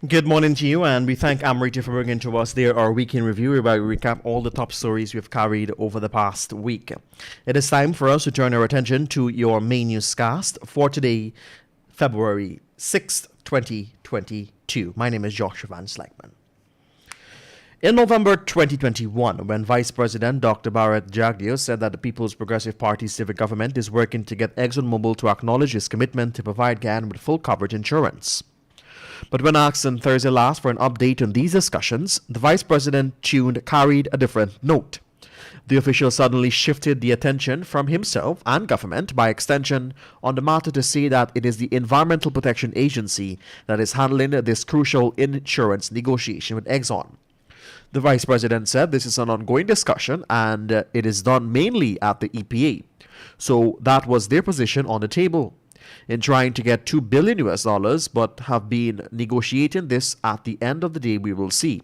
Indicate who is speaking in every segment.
Speaker 1: Good morning to you, and we thank Amrita for bringing to us there our week in review, where we recap all the top stories we've carried over the past week. It is time for us to turn our attention to your main newscast for today, February 6th, 2022. My name is Joshua Van Slegman. In November 2021, when Vice President Dr. Bharat Jagdeo said that the People's Progressive Party civic government is working to get ExxonMobil to acknowledge its commitment to provide Guyana with full coverage insurance. But when asked on Thursday last for an update on these discussions, the Vice President carried a different note. The official suddenly shifted the attention from himself and government, by extension, on the matter to say that it is the Environmental Protection Agency that is handling this crucial insurance negotiation with Exxon. The Vice President said this is an ongoing discussion and it is done mainly at the EPA. So that was their position on the table in trying to get $2 billion US, but have been negotiating this. At the end of the day, we will see.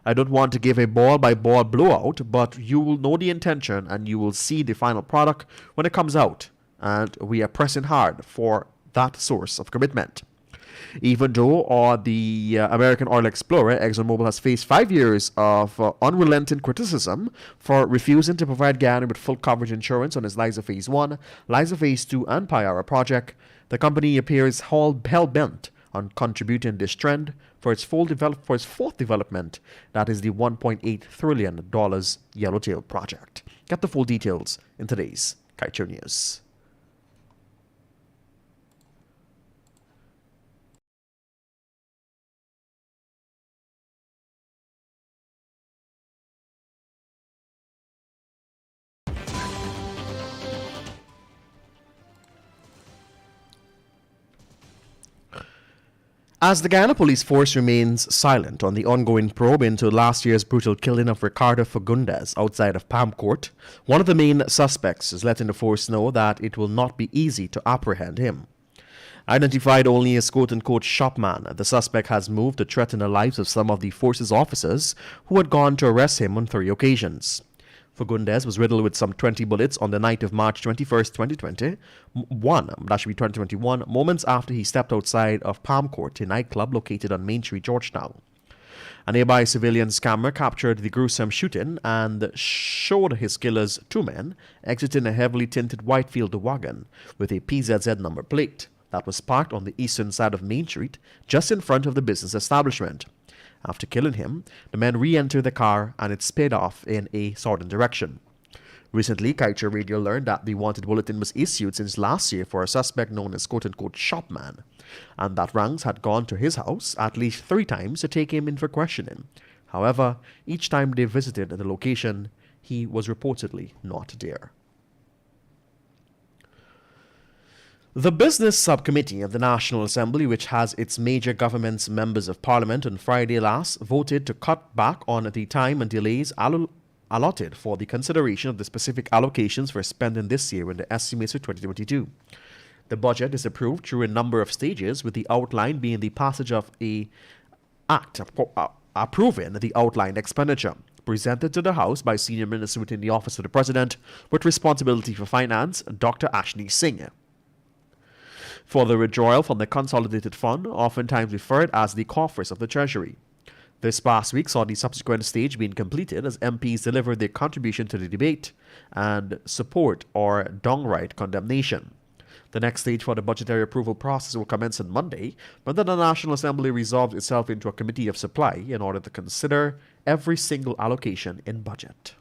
Speaker 1: I don't want to give a ball-by-ball blowout, but you will know the intention and you will see the final product when it comes out. And we are pressing hard for that source of commitment. Even though the American oil explorer ExxonMobil has faced 5 years of unrelenting criticism for refusing to provide Guyana with full coverage insurance on its Liza Phase 1, Liza Phase 2 and Payara project, the company appears hell-bent on contributing this trend for its fourth development, that is the $1.8 trillion Yellowtail project. Get the full details in today's Kaieteur News. As the Guyana Police Force remains silent on the ongoing probe into last year's brutal killing of Ricardo Fagundes outside of Palm Court, one of the main suspects is letting the force know that it will not be easy to apprehend him. Identified only as quote-unquote shopman, the suspect has moved to threaten the lives of some of the force's officers who had gone to arrest him on 3 occasions. Fagundes was riddled with some 20 bullets on the night of March 21st, 2021, moments after he stepped outside of Palm Court, a nightclub located on Main Street, Georgetown. A nearby civilian's camera captured the gruesome shooting and showed his killers, 2 men, exiting a heavily tinted Whitefield wagon with a PZZ number plate that was parked on the eastern side of Main Street, just in front of the business establishment. After killing him, the men re-entered the car and it sped off in a southern direction. Recently, Kaieteur Radio learned that the wanted bulletin was issued since last year for a suspect known as quote-unquote shopman, and that ranks had gone to his house at least 3 times to take him in for questioning. However, each time they visited the location, he was reportedly not there. The Business Subcommittee of the National Assembly, which has its major government's members of parliament, on Friday last voted to cut back on the time and delays allotted for the consideration of the specific allocations for spending this year in the estimates for 2022. The budget is approved through a number of stages, with the outline being the passage of an act approving the outlined expenditure, presented to the House by Senior Minister within the Office of the President with responsibility for finance, Dr. Ashley Singh. For the withdrawal from the Consolidated Fund, oftentimes referred as the coffers of the Treasury. This past week saw the subsequent stage being completed as MPs delivered their contribution to the debate and support or downright condemnation. The next stage for the budgetary approval process will commence on Monday, when the National Assembly resolves itself into a committee of supply in order to consider every single allocation in budget.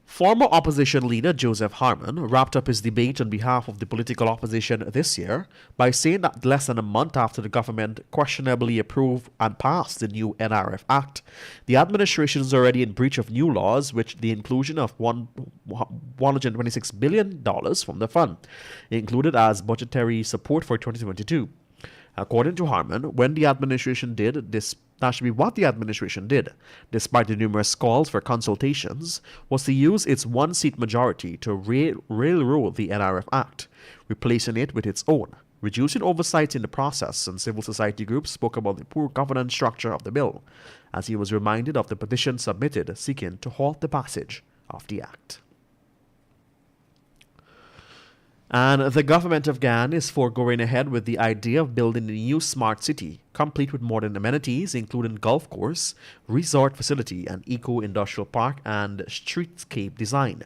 Speaker 1: Former opposition leader Joseph Harmon wrapped up his debate on behalf of the political opposition this year by saying that less than a month after the government questionably approved and passed the new NRF Act, the administration is already in breach of new laws, which the inclusion of $126 billion from the fund included as budgetary support for 2022. According to Harmon, when the administration did this, that should be what the administration did, despite the numerous calls for consultations, was to use its 1-seat majority to railroad the NRF Act, replacing it with its own, reducing oversight in the process, and civil society groups spoke about the poor governance structure of the bill, as he was reminded of the petition submitted seeking to halt the passage of the Act. And the government of Ghana is going ahead with the idea of building a new smart city, complete with modern amenities, including golf course, resort facility, and eco-industrial park and streetscape design.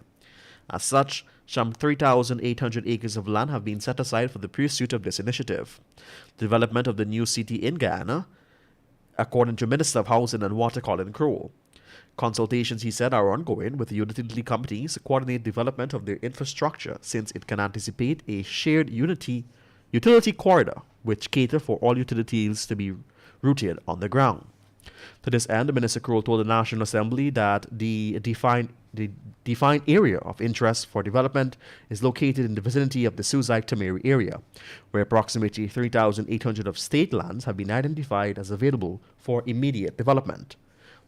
Speaker 1: As such, some 3,800 acres of land have been set aside for the pursuit of this initiative. The development of the new city in Ghana, according to Minister of Housing and Water Colin Crowell. Consultations, he said, are ongoing with the utility companies to coordinate development of their infrastructure, since it can anticipate a shared utility corridor which cater for all utilities to be rooted on the ground. To this end, Minister Crowell told the National Assembly that the defined area of interest for development is located in the vicinity of the Susai-Tamari area, where approximately 3,800 of state lands have been identified as available for immediate development.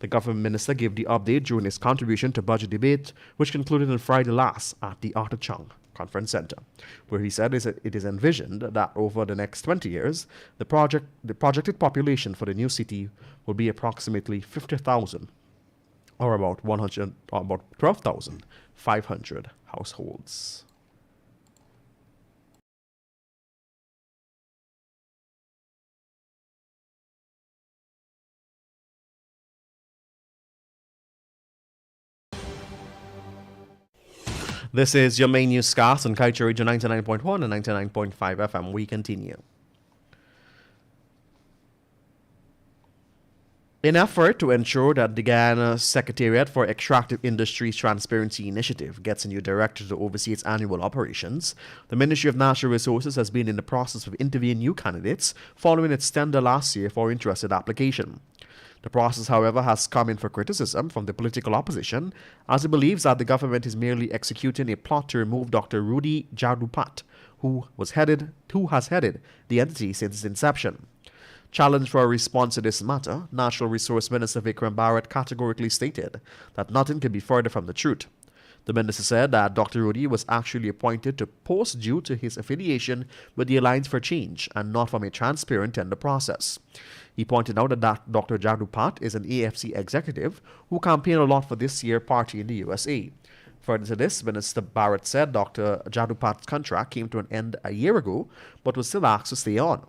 Speaker 1: The government minister gave the update during his contribution to budget debate, which concluded on Friday last at the Arthur Chung Conference Center, where he said it is envisioned that over the next 20 years, the projected population for the new city will be approximately 50,000, or about 12,500 households. This is your main newscast on Kaieteur Radio 99.1 and 99.5 FM. We continue. In effort to ensure that the Ghana Secretariat for Extractive Industries Transparency Initiative gets a new director to oversee its annual operations, the Ministry of Natural Resources has been in the process of interviewing new candidates following its tender last year for interested application. The process, however, has come in for criticism from the political opposition, as it believes that the government is merely executing a plot to remove Dr. Rudy Jadupat, who has headed the entity since its inception. Challenged for a response to this matter, Natural Resource Minister Vikram Bharat categorically stated that nothing could be further from the truth. The minister said that Dr. Rudy was actually appointed to post due to his affiliation with the Alliance for Change and not from a transparent tender process. He pointed out that Dr. Jadupat is an AFC executive who campaigned a lot for this year's party in the USA. Further to this, Minister Barrett said Dr. Jadupat's contract came to an end a year ago, but was still asked to stay on.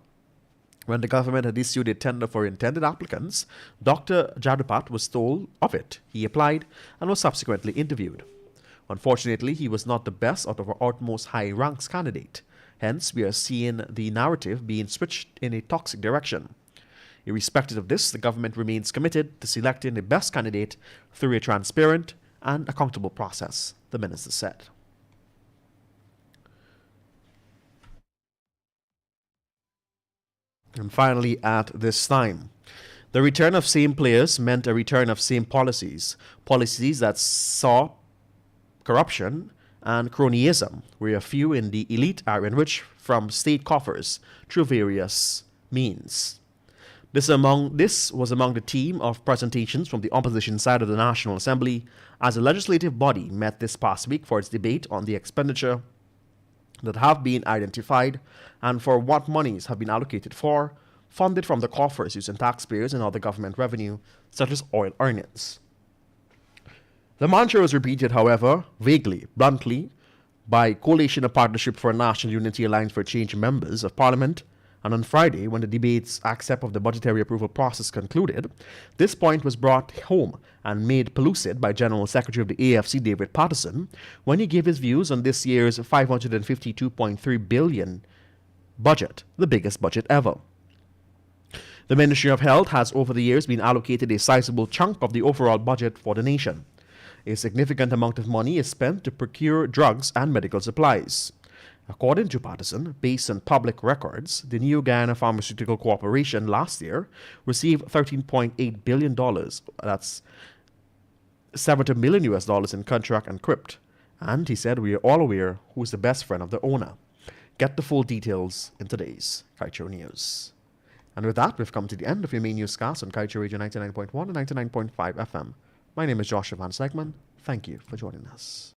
Speaker 1: When the government had issued a tender for intended applicants, Dr. Jadupat was told of it. He applied and was subsequently interviewed. Unfortunately, he was not the best out of our utmost high ranks candidate. Hence, we are seeing the narrative being switched in a toxic direction. Irrespective of this, the government remains committed to selecting the best candidate through a transparent and accountable process, the minister said. And finally, at this time, the return of same players meant a return of same policies that saw corruption and cronyism, where a few in the elite are enriched from state coffers through various means. This was among the theme of presentations from the opposition side of the National Assembly as the legislative body met this past week for its debate on the expenditure that have been identified and for what monies have been allocated for, funded from the coffers using taxpayers and other government revenue, such as oil earnings. The mantra was repeated, however, vaguely, bluntly, by Coalition of Partnership for National Unity Alliance for Change members of Parliament. And on Friday, when the debate's accept of the budgetary approval process concluded, this point was brought home and made pellucid by General Secretary of the AFC, David Patterson, when he gave his views on this year's $552.3 billion budget, the biggest budget ever. The Ministry of Health has over the years been allocated a sizable chunk of the overall budget for the nation. A significant amount of money is spent to procure drugs and medical supplies. According to Patterson, based on public records, the New Guyana Pharmaceutical Corporation last year received $13.8 billion. That's $70 million in contract and crypt. And he said we are all aware who is the best friend of the owner. Get the full details in today's Kaieteur News. And with that, we've come to the end of your main newscast on Kaieteur Radio 99.1 and 99.5 FM. My name is Joshua Van Segman. Thank you for joining us.